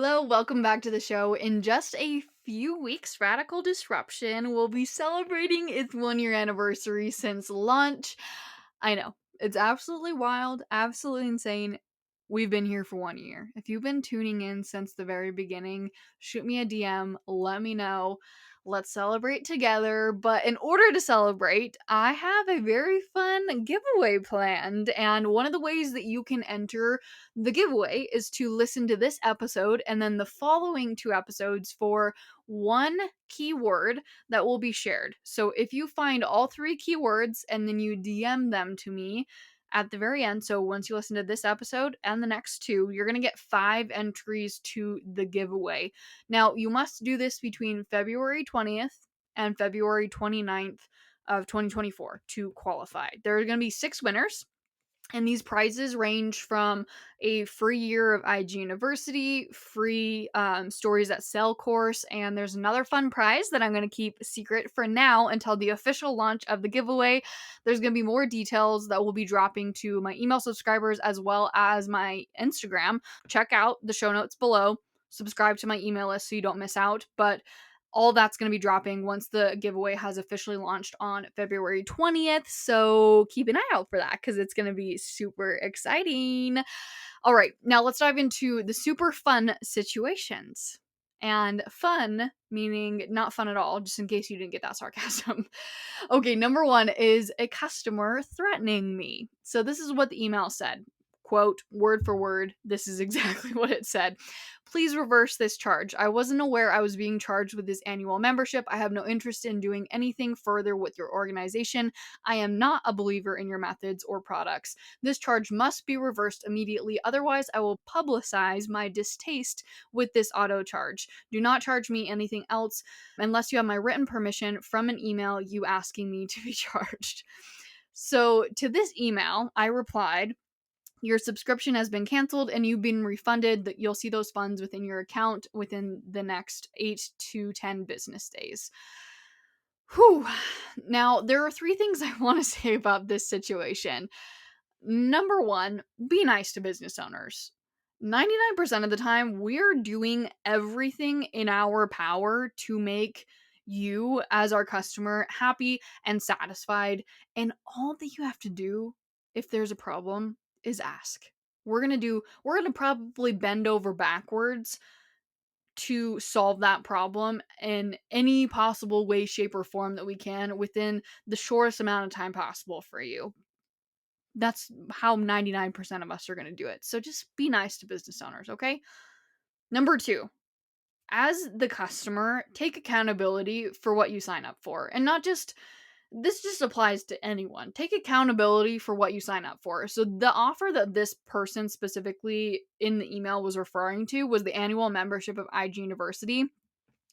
Hello, welcome back to the show. In just a few weeks, Radical Disruption will be celebrating its 1 year anniversary since launch. I know, it's absolutely wild, absolutely insane. We've been here for 1 year. If you've been tuning in since the very beginning, shoot me a DM, let me know. Let's celebrate together. But in order to celebrate, I have a very fun giveaway planned. And one of the ways that you can enter the giveaway is to listen to this episode and then the following two episodes for one keyword that will be shared. So if you find all three keywords and then you DM them to me at the very end, so once you listen to this episode and the next two, you're going to get 5 entries to the giveaway. Now, you must do this between February 20th and February 29th of 2024 to qualify. There are going to be 6 winners. And these prizes range from a free year of IG University, free Stories That Sell course, and there's another fun prize that I'm going to keep secret for now until the official launch of the giveaway. There's going to be more details that will be dropping to my email subscribers as well as my Instagram. Check out the show notes below. Subscribe to my email list so you don't miss out. But all that's going to be dropping once the giveaway has officially launched on February 20th. So keep an eye out for that because it's going to be super exciting. All right, now let's dive into the super fun situations. And fun meaning not fun at all, just in case you didn't get that sarcasm. Okay, number one is a customer threatening me. So this is what the email said. Quote, word for word, this is exactly what it said. Please reverse this charge. I wasn't aware I was being charged with this annual membership. I have no interest in doing anything further with your organization. I am not a believer in your methods or products. This charge must be reversed immediately. Otherwise, I will publicize my distaste with this auto charge. Do not charge me anything else unless you have my written permission from an email you asking me to be charged. So to this email, I replied, your subscription has been canceled and you've been refunded. That you'll see those funds within your account within the next 8 to 10 business days. Whew. Now, there are 3 things I want to say about this situation. Number one, be nice to business owners. 99% of the time, we're doing everything in our power to make you, as our customer, happy and satisfied. And all that you have to do, if there's a problem, is ask. We're gonna probably bend over backwards to solve that problem in any possible way, shape, or form that we can within the shortest amount of time possible for you. That's how 99% of us are going to do it. So just be nice to business owners, okay? Number 2, as the customer, take accountability for what you sign up for. And not just, this just applies to anyone. Take accountability for what you sign up for. So the offer that this person specifically in the email was referring to was the annual membership of IG University.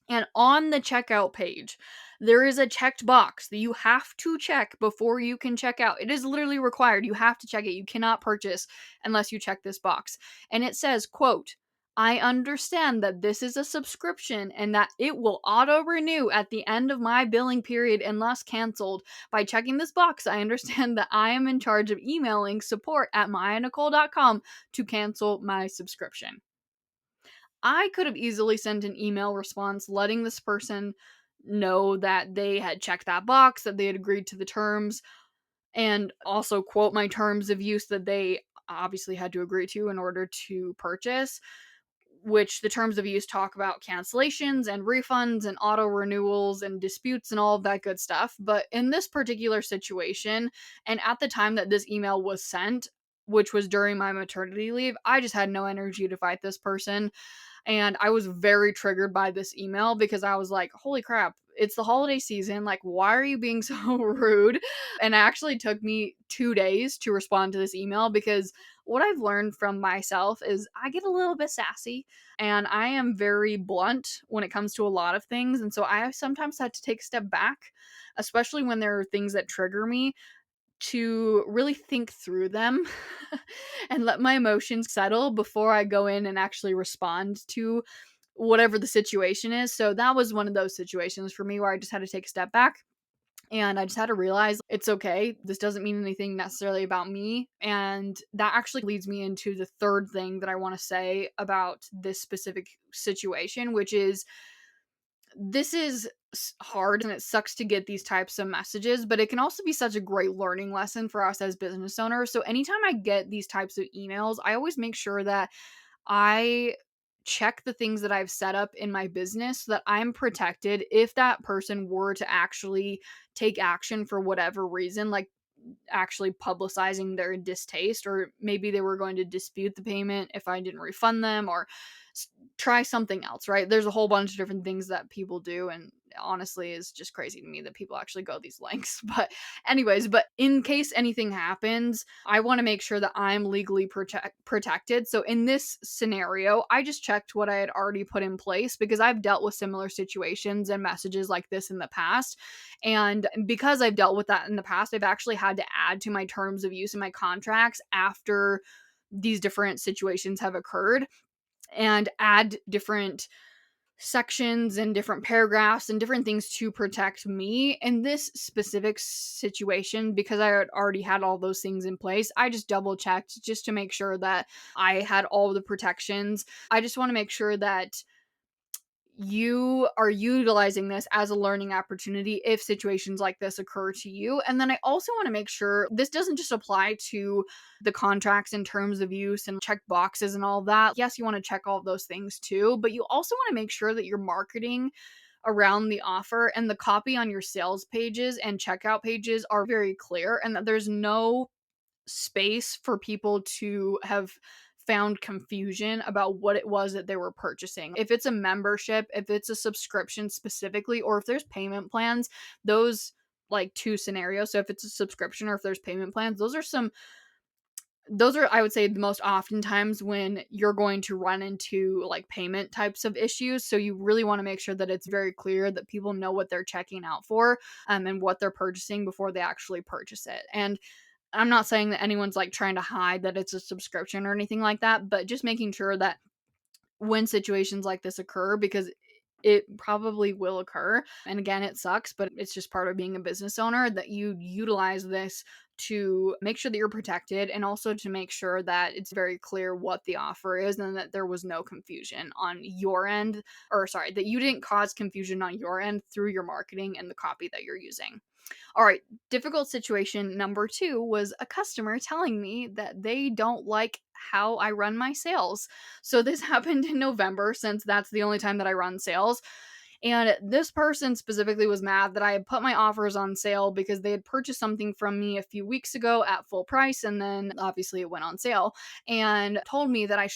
And on the checkout page, there is a checked box that you have to check before you can check out. It is literally required. You have to check it. You cannot purchase unless you check this box. And it says, quote, I understand that this is a subscription and that it will auto-renew at the end of my billing period unless canceled. By checking this box, I understand that I am in charge of emailing support@mayanicole.com to cancel my subscription. I could have easily sent an email response letting this person know that they had checked that box, that they had agreed to the terms, and also quote my terms of use that they obviously had to agree to in order to purchase, which the terms of use talk about cancellations and refunds and auto renewals and disputes and all of that good stuff. But in this particular situation, and at the time that this email was sent, which was during my maternity leave, I just had no energy to fight this person. And I was very triggered by this email because I was like, holy crap, it's the holiday season. Like, why are you being so rude? And it actually took me 2 days to respond to this email because what I've learned from myself is I get a little bit sassy and I am very blunt when it comes to a lot of things. And so I sometimes have to take a step back, especially when there are things that trigger me, to really think through them and let my emotions settle before I go in and actually respond to whatever the situation is. So that was one of those situations for me where I just had to take a step back And I just had to realize it's okay. This doesn't mean anything necessarily about me. And that actually leads me into the third thing that I want to say about this specific situation, which is this is hard and it sucks to get these types of messages, but it can also be such a great learning lesson for us as business owners. So anytime I get these types of emails, I always make sure that I check the things that I've set up in my business so that I'm protected if that person were to actually take action for whatever reason, like actually publicizing their distaste, or maybe they were going to dispute the payment if I didn't refund them, or try something else, right? There's a whole bunch of different things that people do, and honestly is just crazy to me that people actually go these lengths. But anyways, but in case anything happens, I want to make sure that I'm legally protected. So in this scenario, I just checked what I had already put in place because I've dealt with similar situations and messages like this in the past. And because I've dealt with that in the past, I've actually had to add to my terms of use in my contracts after these different situations have occurred, and add different sections and different paragraphs and different things to protect me in this specific situation. Because I had already had all those things in place, I just double checked just to make sure that I had all the protections. I just want to make sure that you are utilizing this as a learning opportunity if situations like this occur to you. And then I also want to make sure this doesn't just apply to the contracts in terms of use and check boxes and all that. Yes, you want to check all of those things too, but you also want to make sure that your marketing around the offer and the copy on your sales pages and checkout pages are very clear, and that there's no space for people to have found confusion about what it was that they were purchasing. If it's a membership, if it's a subscription specifically, or if there's payment plans, those like two scenarios. So if it's a subscription or if there's payment plans, those are I would say the most often times when you're going to run into like payment types of issues. So you really want to make sure that it's very clear that people know what they're checking out for, and what they're purchasing before they actually purchase it. And I'm not saying that anyone's like trying to hide that it's a subscription or anything like that, but just making sure that when situations like this occur, because it probably will occur. And again, it sucks, but it's just part of being a business owner, that you utilize this to make sure that you're protected, and also to make sure that it's very clear what the offer is and that there was no confusion on your end, or sorry, that you didn't cause confusion on your end through your marketing and the copy that you're using. All right, difficult situation number 2 was a customer telling me that they don't like how I run my sales. So this happened in November, since that's the only time that I run sales. And this person specifically was mad that I had put my offers on sale because they had purchased something from me a few weeks ago at full price, and then obviously it went on sale, and told me that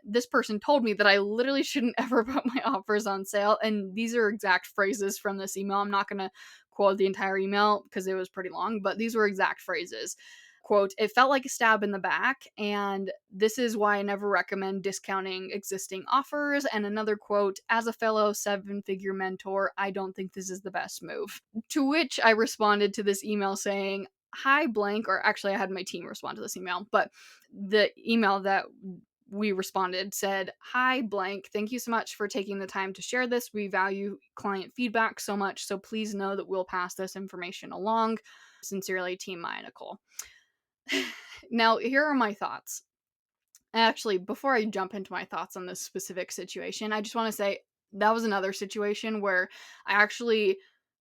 this person told me that I literally shouldn't ever put my offers on sale. And these are exact phrases from this email. I'm not going to quote the entire email because it was pretty long, but these were exact phrases. Quote, "It felt like a stab in the back, and this is why I never recommend discounting existing offers." And another quote, "As a fellow 7-figure mentor, I don't think this is the best move." To which I responded to this email saying, "Hi, blank," or actually I had my team respond to this email, but the email that we responded said, "Hi, blank. Thank you so much for taking the time to share this. We value client feedback so much, so please know that we'll pass this information along. Sincerely, Team Maya Nicole." Now, here are my thoughts. Actually, before I jump into my thoughts on this specific situation, I just want to say that was another situation where I actually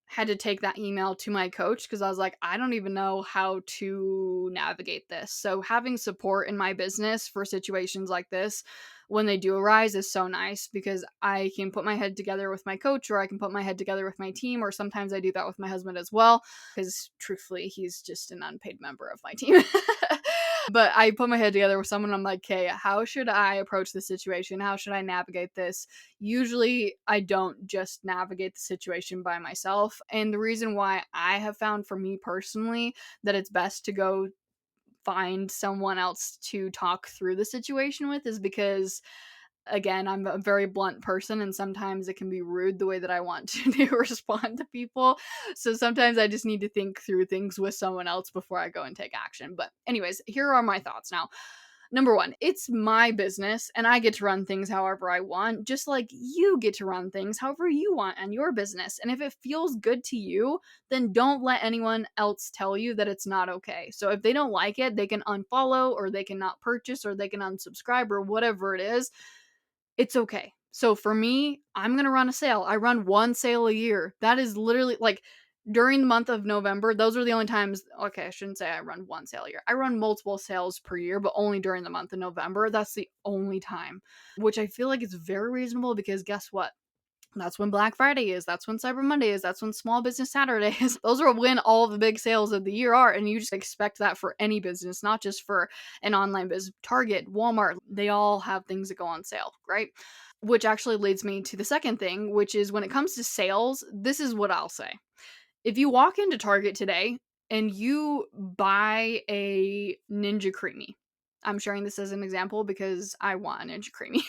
had to take that email to my coach because I was like, I don't even know how to navigate this. So, having support in my business for situations like this when they do arise is so nice, because I can put my head together with my coach, or I can put my head together with my team, or sometimes I do that with my husband as well, because truthfully, he's just an unpaid member of my team. But I put my head together with someone. I'm like, okay, how should I approach the situation? How should I navigate this? Usually, I don't just navigate the situation by myself. And the reason why I have found for me personally that it's best to go find someone else to talk through the situation with is because, again, I'm a very blunt person, and sometimes it can be rude the way that I want to respond to people. So sometimes I just need to think through things with someone else before I go and take action. But anyways, here are my thoughts now. Number one, it's my business and I get to run things however I want, just like you get to run things however you want in your business. And if it feels good to you, then don't let anyone else tell you that it's not okay. So if they don't like it, they can unfollow or they can not purchase or they can unsubscribe or whatever it is. It's okay. So for me, I'm going to run a sale. I run one sale a year. That is literally like during the month of November, those are the only times. Okay, I shouldn't say I run one sale a year. I run multiple sales per year, but only during the month of November. That's the only time, which I feel like is very reasonable because guess what? That's when Black Friday is. That's when Cyber Monday is. That's when Small Business Saturday is. Those are when all of the big sales of the year are. And you just expect that for any business, not just for an online business. Target, Walmart, they all have things that go on sale, right? Which actually leads me to the second thing, which is when it comes to sales, this is what I'll say. If you walk into Target today and you buy a Ninja Creamy, I'm sharing this as an example because I want a Ninja Creamy.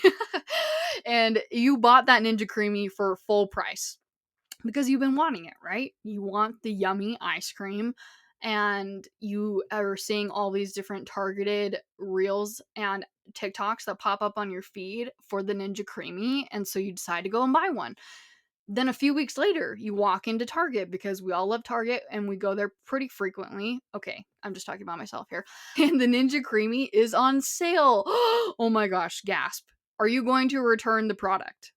And you bought that Ninja Creamy for full price because you've been wanting it, right? You want the yummy ice cream and you are seeing all these different targeted reels and TikToks that pop up on your feed for the Ninja Creamy. And so you decide to go and buy one. Then a few weeks later, you walk into Target because we all love Target and we go there pretty frequently. Okay, I'm just talking about myself here. And the Ninja Creamy is on sale. Oh my gosh, gasp. Are you going to return the product?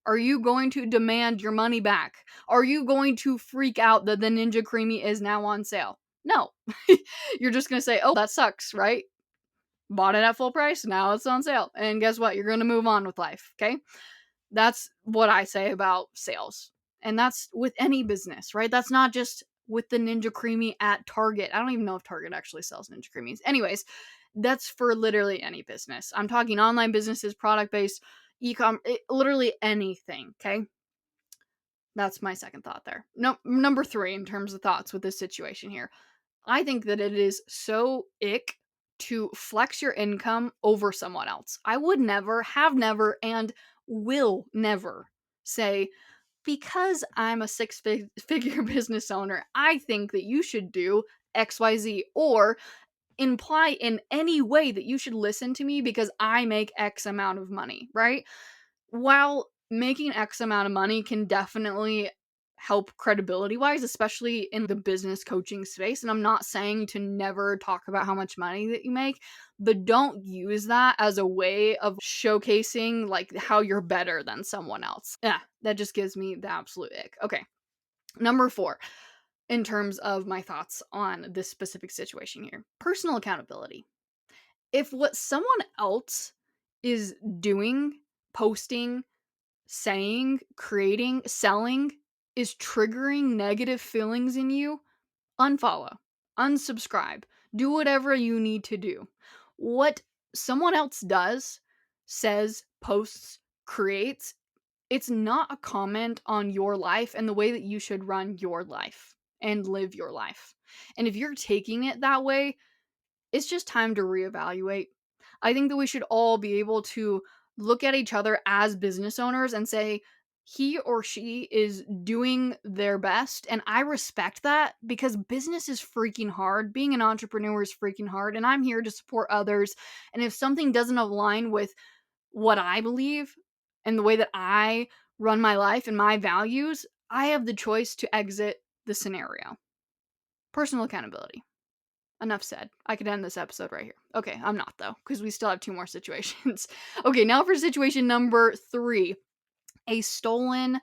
Are you going to demand your money back? Are you going to freak out that the Ninja Creamy is now on sale? No. You're just going to say, oh, that sucks, right? Bought it at full price, now it's on sale. And guess what? You're going to move on with life, okay? That's what I say about sales. And that's with any business, right? That's not just with the Ninja Creamy at Target. I don't even know if Target actually sells Ninja Creamies. Anyways, that's for literally any business. I'm talking online businesses, product based, e-com, literally anything, okay? That's my second thought there. No, number 3 in terms of thoughts with this situation here. I think that it is so ick to flex your income over someone else. I would never, have never, and will never say, because I'm a figure business owner, I think that you should do XYZ, or imply in any way that you should listen to me because I make X amount of money, right? While making X amount of money can definitely help credibility wise, especially in the business coaching space. And I'm not saying to never talk about how much money that you make, but don't use that as a way of showcasing like how you're better than someone else. Yeah, that just gives me the absolute ick. Okay. Number 4, in terms of my thoughts on this specific situation here, personal accountability. If what someone else is doing, posting, saying, creating, selling is triggering negative feelings in you, unfollow, unsubscribe, do whatever you need to do. What someone else does, says, posts, creates, it's not a comment on your life and the way that you should run your life and live your life. And if you're taking it that way, it's just time to reevaluate. I think that we should all be able to look at each other as business owners and say, he or she is doing their best. And I respect that because business is freaking hard. Being an entrepreneur is freaking hard. And I'm here to support others. And if something doesn't align with what I believe and the way that I run my life and my values, I have the choice to exit the scenario. Personal accountability. Enough said. I could end this episode right here. Okay, I'm not though, because we still have 2 more situations. Okay, now for situation number 3, a stolen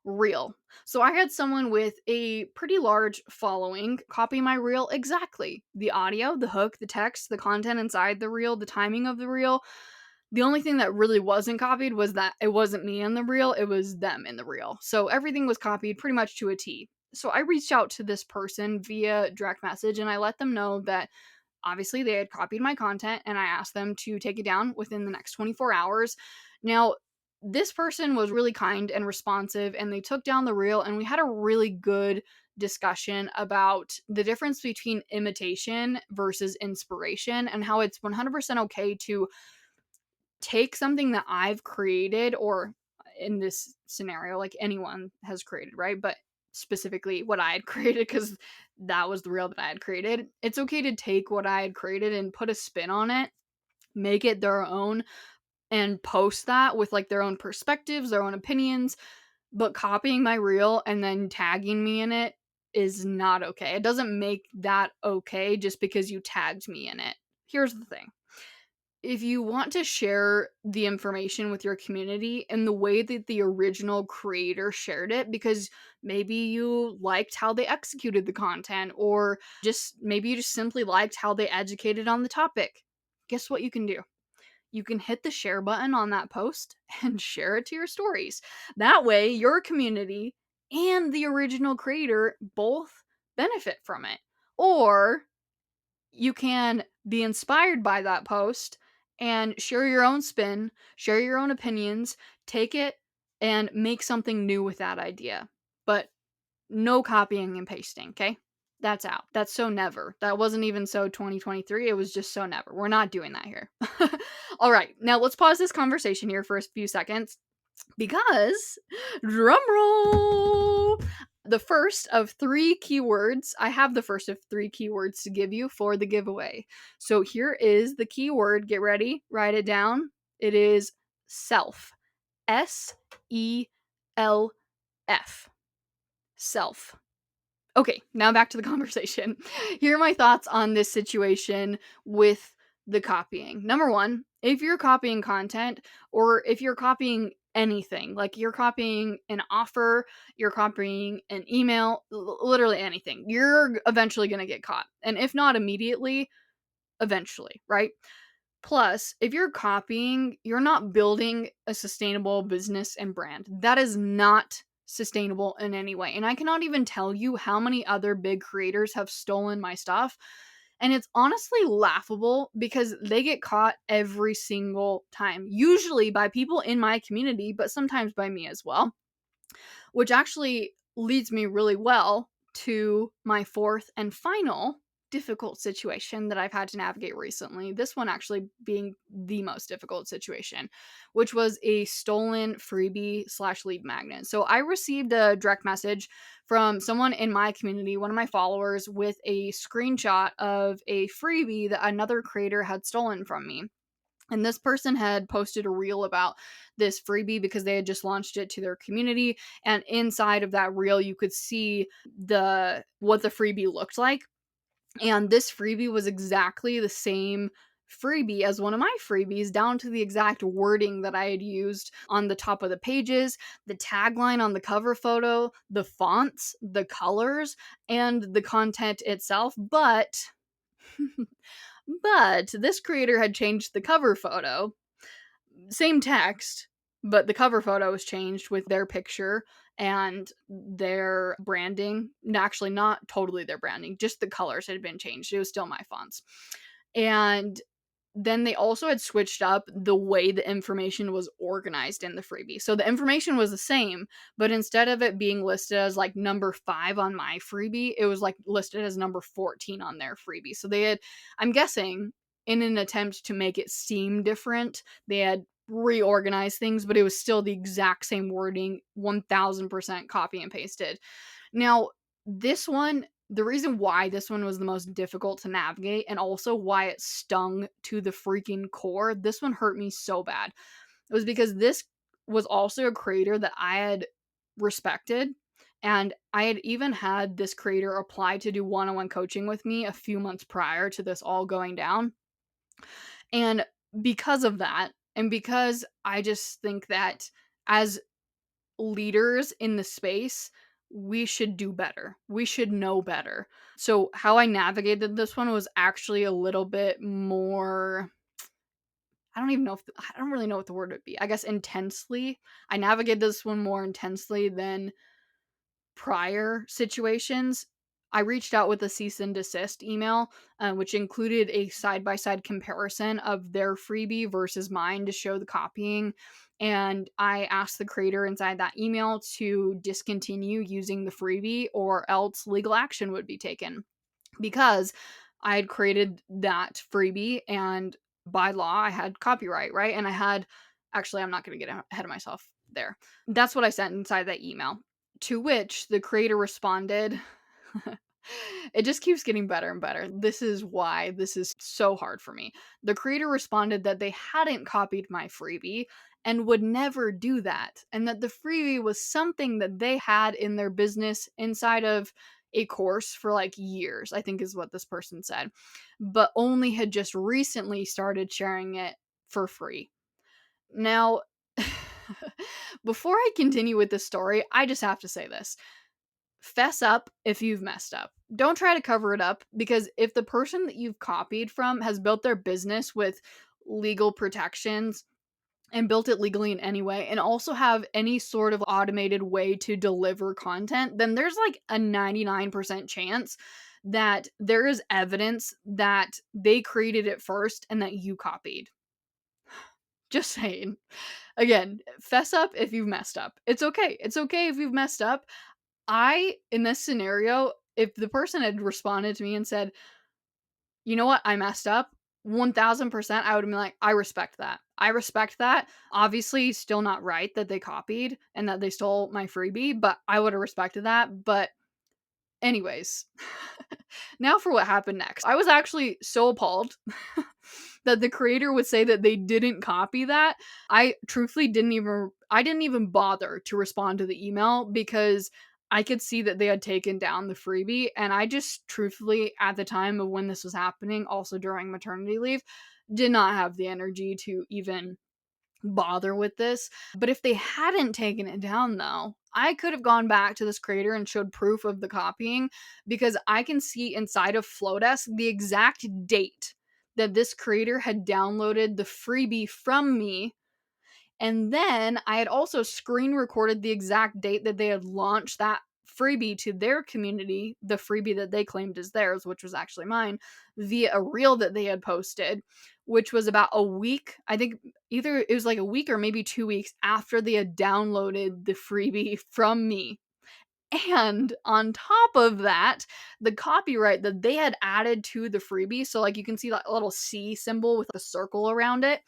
reel. So I had someone with a pretty large following copy my reel exactly. The audio, the hook, the text, the content inside the reel, the timing of the reel. The only thing that really wasn't copied was that it wasn't me in the reel, it was them in the reel. So everything was copied pretty much to a T. So I reached out to this person via direct message and I let them know that obviously they had copied my content and I asked them to take it down within the next 24 hours. Now, this person was really kind and responsive and they took down the reel and we had a really good discussion about the difference between imitation versus inspiration and how it's 100% okay to take something that I've created, or in this scenario, like anyone has created, right? But specifically what I had created, because that was the reel that I had created. It's okay to take what I had created and put a spin on it make it their own and post that with like their own perspectives, their own opinions, but copying my reel and then tagging me in it is not okay. It doesn't make that okay just because you tagged me in it. Here's the thing. If you want to share the information with your community in the way that the original creator shared it, because maybe you liked how they executed the content, or just maybe you just simply liked how they educated on the topic, guess what you can do? You can hit the share button on that post and share it to your stories. That way, your community and the original creator both benefit from it. Or you can be inspired by that post and share your own spin, share your own opinions, take it and make something new with that idea. But no copying and pasting, okay? That's out. That's so never. That wasn't even so 2023. It was just so never. We're not doing that here. All right. Now let's pause this conversation here for a few seconds because, drum roll, the first of three keywords. I have the first of three keywords to give you for the giveaway. So here is the keyword. Get ready. Write it down. It is self. SELF. Self. Okay, now back to the conversation. Here are my thoughts on this situation with the copying. Number one, if you're copying content or if you're copying anything, like you're copying an offer, you're copying an email, literally anything, you're eventually going to get caught. And if not immediately, eventually, right? Plus, if you're copying, you're not building a sustainable business and brand. That is not sustainable in any way. And I cannot even tell you how many other big creators have stolen my stuff. And it's honestly laughable because they get caught every single time, usually by people in my community, but sometimes by me as well. Which actually leads me really well to my fourth and final difficult situation that I've had to navigate recently. This one actually being the most difficult situation, which was a stolen freebie slash lead magnet. So I received a direct message from someone in my community, one of my followers, with a screenshot of a freebie that another creator had stolen from me. And this person had posted a reel about this freebie because they had just launched it to their community. And inside of that reel, you could see what the freebie looked like. And this freebie was exactly the same freebie as one of my freebies, down to the exact wording that I had used on the top of the pages, the tagline on the cover photo, the fonts, the colors, and the content itself. But this creator had changed the cover photo. Same text, but the cover photo was changed with their picture and their branding. Actually, not totally their branding, just the colors had been changed. It was still my fonts. And then they also had switched up the way the information was organized in the freebie. So the information was the same, but instead of it being listed as like number 5 on my freebie, it was like listed as number 14 on their freebie. So they had, I'm guessing, in an attempt to make it seem different, they had reorganized things, but it was still the exact same wording, 1000% copy and pasted. Now, this one, the reason why this one was the most difficult to navigate and also why it stung to the freaking core, this one hurt me so bad. It was because this was also a creator that I had respected, and I had even had this creator apply to do one-on-one coaching with me a few months prior to this all going down. And because of that, and because I just think that as leaders in the space, we should do better. We should know better. So how I navigated this one was actually a little bit more, I don't really know what the word would be. I guess intensely. I navigated this one more intensely than prior situations. I reached out with a cease and desist email, which included a side-by-side comparison of their freebie versus mine to show the copying. And I asked the creator inside that email to discontinue using the freebie or else legal action would be taken. Because I had created that freebie and by law I had copyright, right? And I had, actually, I'm not going to get ahead of myself there. That's what I sent inside that email. To which the creator responded It just keeps getting better and better. This is why this is so hard for me. The creator responded that they hadn't copied my freebie and would never do that, and that the freebie was something that they had in their business inside of a course for like years, I think is what this person said, but only had just recently started sharing it for free. Now, before I continue with the story, I just have to say this. Fess up if you've messed up. Don't try to cover it up, because if the person that you've copied from has built their business with legal protections and built it legally in any way, and also have any sort of automated way to deliver content, then there's like a 99% chance that there is evidence that they created it first and that you copied. Just saying. Again, fess up if you've messed up. It's okay. It's okay if you've messed up. In this scenario, if the person had responded to me and said, you know what, I messed up, 1000%, I would have been like, I respect that. I respect that. Obviously, still not right that they copied and that they stole my freebie, but I would have respected that. But anyways, now for what happened next. I was actually so appalled that the creator would say that they didn't copy that. I truthfully didn't even bother to respond to the email, because I could see that they had taken down the freebie, and I just truthfully, at the time of when this was happening, also during maternity leave, did not have the energy to even bother with this. But if they hadn't taken it down, though, I could have gone back to this creator and showed proof of the copying, because I can see inside of Flowdesk the exact date that this creator had downloaded the freebie from me. And then I had also screen recorded the exact date that they had launched that freebie to their community, the freebie that they claimed as theirs, which was actually mine, via a reel that they had posted, which was about a week. I think either it was like a week or maybe 2 weeks after they had downloaded the freebie from me. And on top of that, the copyright that they had added to the freebie, so like you can see that little C symbol with a circle around it,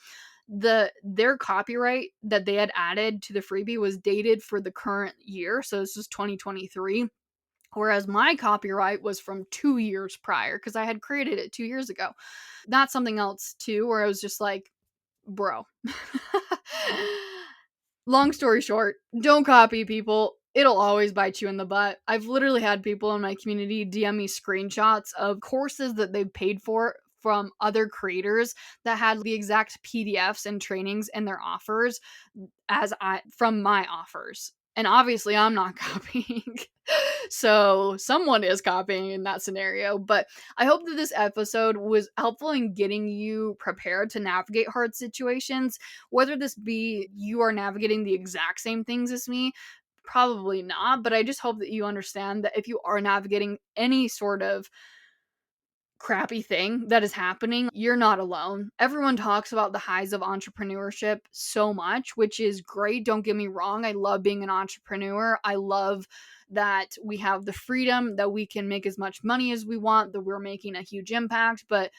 their copyright that they had added to the freebie was dated for the current year, so this was 2023, whereas my copyright was from 2 years prior, because I had created it 2 years ago. That's something else too, where I was just like, bro. Long story short, don't copy people. It'll always bite you in the butt. I've literally had people in my community DM me screenshots of courses that they've paid for from other creators that had the exact PDFs and trainings in their offers as I from my offers. And obviously I'm not copying. So someone is copying in that scenario. But I hope that this episode was helpful in getting you prepared to navigate hard situations. Whether this be you are navigating the exact same things as me, probably not. But I just hope that you understand that if you are navigating any sort of crappy thing that is happening, you're not alone. Everyone talks about the highs of entrepreneurship so much, which is great. Don't get me wrong. I love being an entrepreneur. I love that we have the freedom that we can make as much money as we want, that we're making a huge impact, but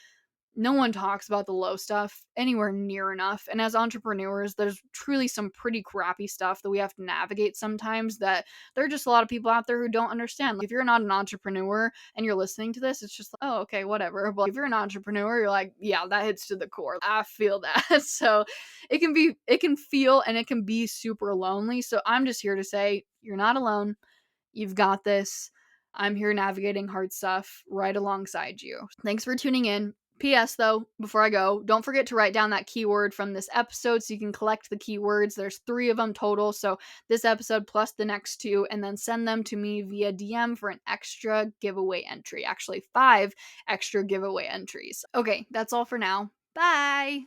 no one talks about the low stuff anywhere near enough. And as entrepreneurs, there's truly some pretty crappy stuff that we have to navigate sometimes, that there are just a lot of people out there who don't understand. Like, if you're not an entrepreneur and you're listening to this, it's just like, oh, okay, whatever. But if you're an entrepreneur, you're like, yeah, that hits to the core. I feel that. So it can feel and it can be super lonely. So I'm just here to say, you're not alone. You've got this. I'm here navigating hard stuff right alongside you. Thanks for tuning in. P.S. though, before I go, don't forget to write down that keyword from this episode so you can collect the keywords. There's 3 of them total, so this episode plus the next 2, and then send them to me via DM for an extra giveaway entry. Actually, 5 extra giveaway entries. Okay, that's all for now. Bye!